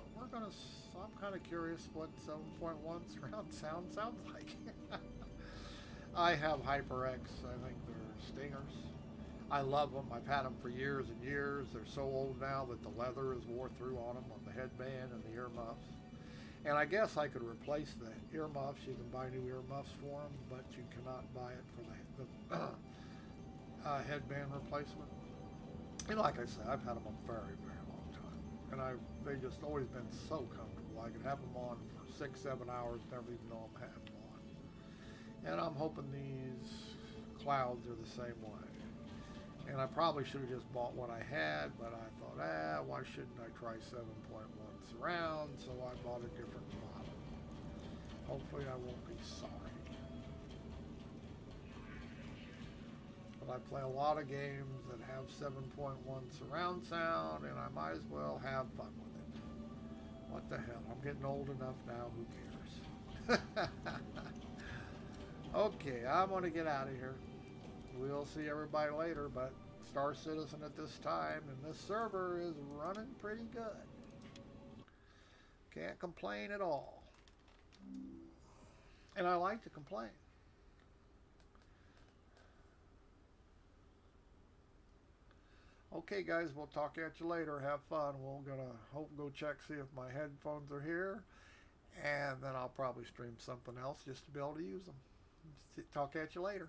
I'm kind of curious what 7.1 surround sound sounds like. I have HyperX. I think they're stingers. I love them. I've had them for years and years. They're so old now that the leather is wore through on them, on the headband and the earmuffs. And I guess I could replace the earmuffs. You can buy new earmuffs for them, but you cannot buy it for the headband replacement. And like I said, I've had them a very, very long time. And they've just always been so comfortable. I could have them on for 6-7 hours, never even know I'm having them on. And I'm hoping these clouds are the same way. And I probably should have just bought what I had, but I thought, why shouldn't I try 7.1 surround? So I bought a different model. Hopefully I won't be sorry. But I play a lot of games that have 7.1 surround sound, and I might as well have fun with it. What the hell? I'm getting old enough now, who cares? Okay, I'm going to get out of here. We'll see everybody later, but Star Citizen at this time, and this server is running pretty good. Can't complain at all. And I like to complain. Okay, guys, we'll talk at you later. Have fun. We're going to go check, see if my headphones are here, and then I'll probably stream something else just to be able to use them. Talk at you later.